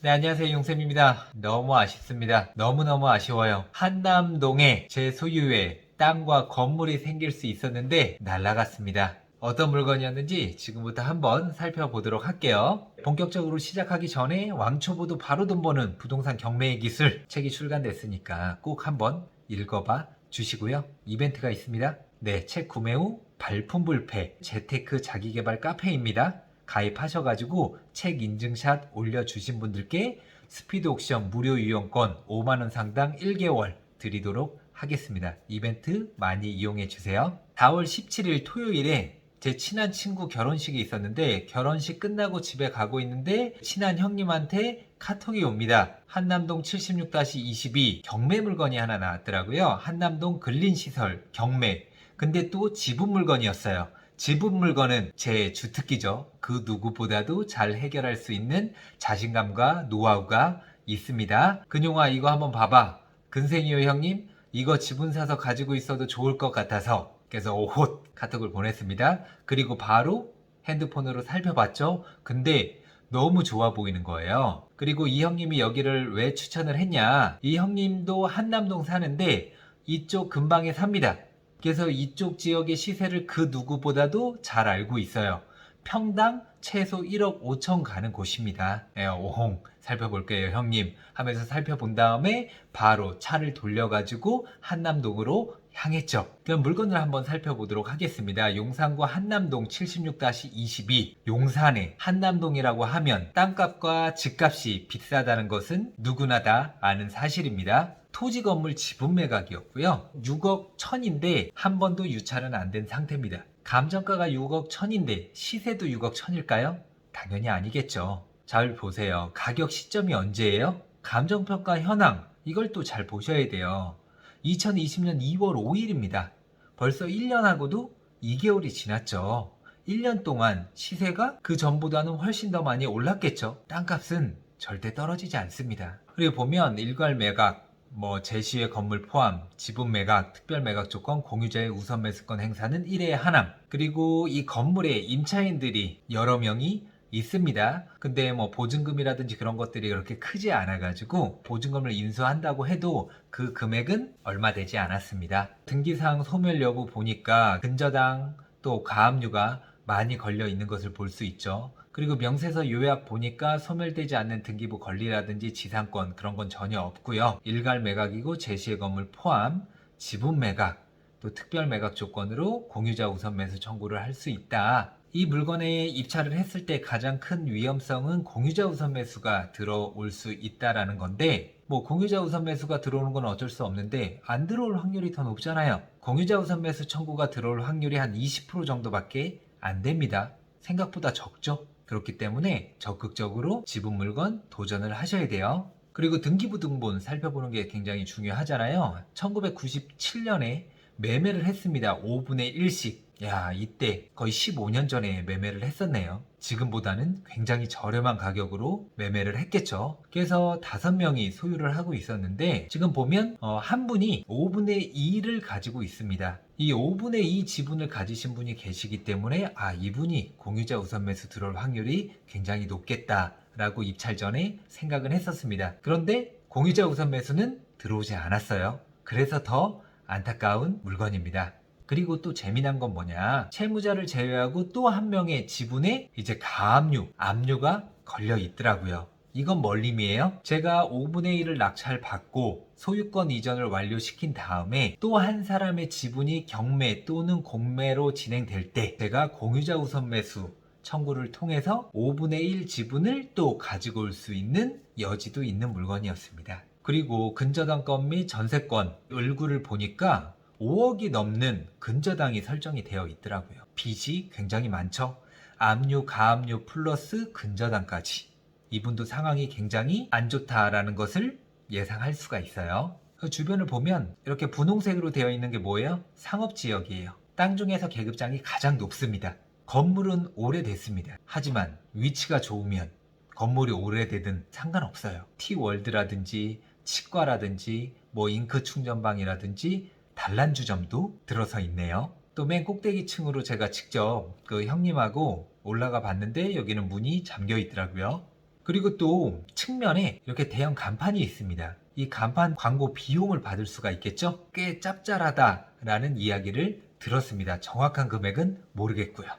네, 안녕하세요. 용쌤입니다. 너무 아쉽습니다. 너무너무 아쉬워요. 한남동에 제 소유의 땅과 건물이 생길 수 있었는데 날아갔습니다. 어떤 물건이었는지 지금부터 한번 살펴보도록 할게요. 본격적으로 시작하기 전에 왕초보도 바로 돈 버는 부동산 경매의 기술 책이 출간됐으니까 꼭 한번 읽어봐 주시고요. 이벤트가 있습니다. 네, 책 구매 후 발품 불패 재테크 자기계발 카페입니다. 가입하셔가지고 책 인증샷 올려주신 분들께 스피드 옥션 무료 이용권 5만원 상당 1개월 드리도록 하겠습니다. 이벤트 많이 이용해주세요. 4월 17일 토요일에 제 친한 친구 결혼식이 있었는데 결혼식 끝나고 집에 가고 있는데 친한 형님한테 카톡이 옵니다. 한남동 76-22 경매 물건이 하나 나왔더라고요. 한남동 근린시설 경매. 근데 또 지분 물건이었어요. 지분 물건은 제 주특기죠. 그 누구보다도 잘 해결할 수 있는 자신감과 노하우가 있습니다. 근용아 이거 한번 봐봐. 근생이요 형님 이거 지분 사서 가지고 있어도 좋을 것 같아서 그래서 오호 카톡을 보냈습니다. 그리고 바로 핸드폰으로 살펴봤죠. 근데 너무 좋아 보이는 거예요. 그리고 이 형님이 여기를 왜 추천을 했냐. 이 형님도 한남동 사는데 이쪽 근방에 삽니다. 그래서 이쪽 지역의 시세를 그 누구보다도 잘 알고 있어요. 평당 최소 1억 5천 가는 곳입니다. 오홍 살펴볼게요 형님 하면서 살펴본 다음에 바로 차를 돌려가지고 한남동으로 향했죠. 그럼 물건을 한번 살펴보도록 하겠습니다. 용산구 한남동 76-22 용산의 한남동이라고 하면 땅값과 집값이 비싸다는 것은 누구나 다 아는 사실입니다. 토지 건물 지분 매각이었고요. 6억 1000인데 한 번도 유찰은 안 된 상태입니다. 감정가가 6억 1000인데 시세도 6억 1000일까요? 당연히 아니겠죠. 잘 보세요. 가격 시점이 언제예요? 감정평가 현황 이걸 또 잘 보셔야 돼요. 2020년 2월 5일입니다. 벌써 1년하고도 2개월이 지났죠. 1년 동안 시세가 그 전보다는 훨씬 더 많이 올랐겠죠. 땅값은 절대 떨어지지 않습니다. 그리고 보면 일괄 매각, 제시의 건물 포함, 지분 매각, 특별 매각 조건, 공유자의 우선 매수권 행사는 1회에 하남. 그리고 이 건물에 임차인들이 여러 명이 있습니다. 근데 보증금이라든지 그런 것들이 그렇게 크지 않아가지고 보증금을 인수한다고 해도 그 금액은 얼마 되지 않았습니다. 등기사항 소멸 여부 보니까 근저당 또 가압류가 많이 걸려 있는 것을 볼 수 있죠. 그리고 명세서 요약 보니까 소멸되지 않는 등기부 권리라든지 지상권 그런 건 전혀 없고요. 일괄 매각이고 제시의 건물 포함, 지분 매각, 또 특별 매각 조건으로 공유자 우선 매수 청구를 할 수 있다. 이 물건에 입찰을 했을 때 가장 큰 위험성은 공유자 우선 매수가 들어올 수 있다라는 건데 공유자 우선 매수가 들어오는 건 어쩔 수 없는데 안 들어올 확률이 더 높잖아요. 공유자 우선 매수 청구가 들어올 확률이 한 20% 정도밖에 안 됩니다. 생각보다 적죠. 그렇기 때문에 적극적으로 지분 물건 도전을 하셔야 돼요. 그리고 등기부등본 살펴보는 게 굉장히 중요하잖아요. 1997년에 매매를 했습니다. 5분의 1씩. 야, 이때 거의 15년 전에 매매를 했었네요. 지금보다는 굉장히 저렴한 가격으로 매매를 했겠죠. 그래서 5명이 소유를 하고 있었는데 지금 보면 한 분이 5분의 2를 가지고 있습니다. 이 5분의 2 지분을 가지신 분이 계시기 때문에 이분이 공유자 우선 매수 들어올 확률이 굉장히 높겠다라고 입찰 전에 생각을 했었습니다. 그런데 공유자 우선 매수는 들어오지 않았어요. 그래서 더 안타까운 물건입니다. 그리고 또 재미난 건 뭐냐, 채무자를 제외하고 또 한 명의 지분에 이제 가압류, 압류가 걸려 있더라고요. 이건 뭔 의미예요? 제가 5분의 1을 낙찰받고 소유권 이전을 완료시킨 다음에 또 한 사람의 지분이 경매 또는 공매로 진행될 때 제가 공유자 우선 매수 청구를 통해서 5분의 1 지분을 또 가지고 올 수 있는 여지도 있는 물건이었습니다. 그리고 근저당권 및 전세권 을구를 보니까 5억이 넘는 근저당이 설정이 되어 있더라고요. 빚이 굉장히 많죠. 압류, 가압류 플러스 근저당까지. 이분도 상황이 굉장히 안 좋다라는 것을 예상할 수가 있어요. 그 주변을 보면 이렇게 분홍색으로 되어 있는 게 뭐예요? 상업지역이에요. 땅 중에서 계급장이 가장 높습니다. 건물은 오래됐습니다. 하지만 위치가 좋으면 건물이 오래되든 상관없어요. T월드라든지 치과라든지 잉크 충전방이라든지 단란주점도 들어서 있네요. 또 맨 꼭대기 층으로 제가 직접 그 형님하고 올라가 봤는데 여기는 문이 잠겨 있더라고요. 그리고 또 측면에 이렇게 대형 간판이 있습니다. 이 간판 광고 비용을 받을 수가 있겠죠? 꽤 짭짤하다라는 이야기를 들었습니다. 정확한 금액은 모르겠고요.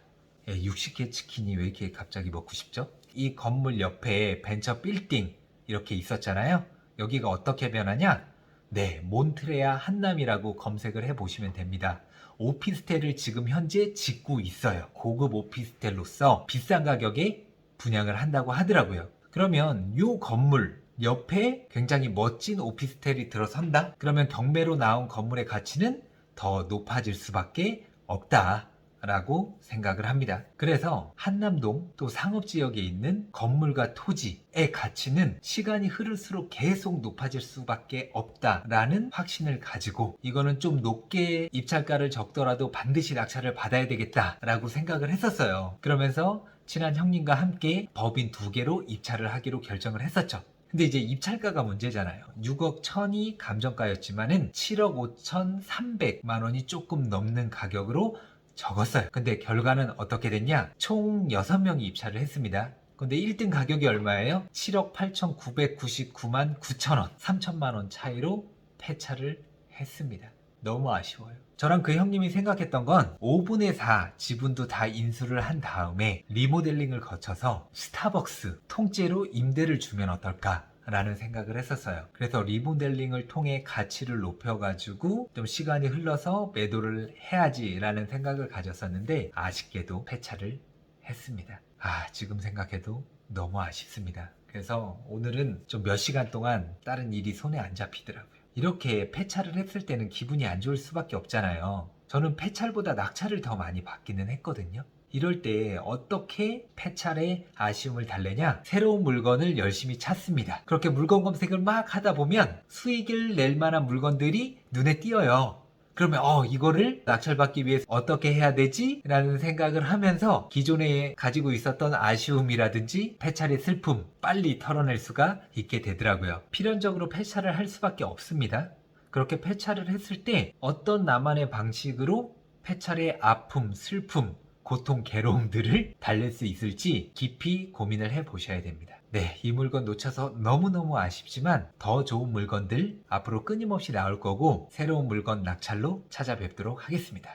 60개 치킨이 왜 이렇게 갑자기 먹고 싶죠? 이 건물 옆에 벤처 빌딩 이렇게 있었잖아요. 여기가 어떻게 변하냐? 네, 몬트레아 한남이라고 검색을 해보시면 됩니다. 오피스텔을 지금 현재 짓고 있어요. 고급 오피스텔로서 비싼 가격에 분양을 한다고 하더라고요. 그러면 이 건물 옆에 굉장히 멋진 오피스텔이 들어선다? 그러면 경매로 나온 건물의 가치는 더 높아질 수밖에 없다 라고 생각을 합니다. 그래서 한남동 또 상업지역에 있는 건물과 토지의 가치는 시간이 흐를수록 계속 높아질 수밖에 없다라는 확신을 가지고 이거는 좀 높게 입찰가를 적더라도 반드시 낙찰을 받아야 되겠다라고 생각을 했었어요. 그러면서 친한 형님과 함께 법인 2개로 입찰을 하기로 결정을 했었죠. 근데 이제 입찰가가 문제잖아요. 6억 1000이 감정가였지만은 7억 5,300만 원이 조금 넘는 가격으로 적었어요. 근데 결과는 어떻게 됐냐? 총 6명이 입찰을 했습니다. 근데 1등 가격이 얼마예요? 7억 8,999만 9천원, 3천만 원 차이로 폐차를 했습니다. 너무 아쉬워요. 저랑 그 형님이 생각했던 건 5분의 4 지분도 다 인수를 한 다음에 리모델링을 거쳐서 스타벅스 통째로 임대를 주면 어떨까? 라는 생각을 했었어요. 그래서 리모델링을 통해 가치를 높여가지고 좀 시간이 흘러서 매도를 해야지 라는 생각을 가졌었는데 아쉽게도 폐차를 했습니다. 지금 생각해도 너무 아쉽습니다. 그래서 오늘은 좀 몇 시간 동안 다른 일이 손에 안 잡히더라고요. 이렇게 폐차를 했을 때는 기분이 안 좋을 수밖에 없잖아요. 저는 폐차보다 낙찰을 더 많이 받기는 했거든요. 이럴 때 어떻게 폐차의 아쉬움을 달래냐? 새로운 물건을 열심히 찾습니다. 그렇게 물건 검색을 막 하다 보면 수익을 낼 만한 물건들이 눈에 띄어요. 그러면 이거를 낙찰받기 위해서 어떻게 해야 되지? 라는 생각을 하면서 기존에 가지고 있었던 아쉬움이라든지 폐차의 슬픔 빨리 털어낼 수가 있게 되더라고요. 필연적으로 폐차를 할 수밖에 없습니다. 그렇게 폐차를 했을 때 어떤 나만의 방식으로 폐차의 아픔, 슬픔, 고통, 괴로움들을 달랠 수 있을지 깊이 고민을 해보셔야 됩니다. 네, 이 물건 놓쳐서 너무너무 아쉽지만 더 좋은 물건들 앞으로 끊임없이 나올 거고 새로운 물건 낙찰로 찾아뵙도록 하겠습니다.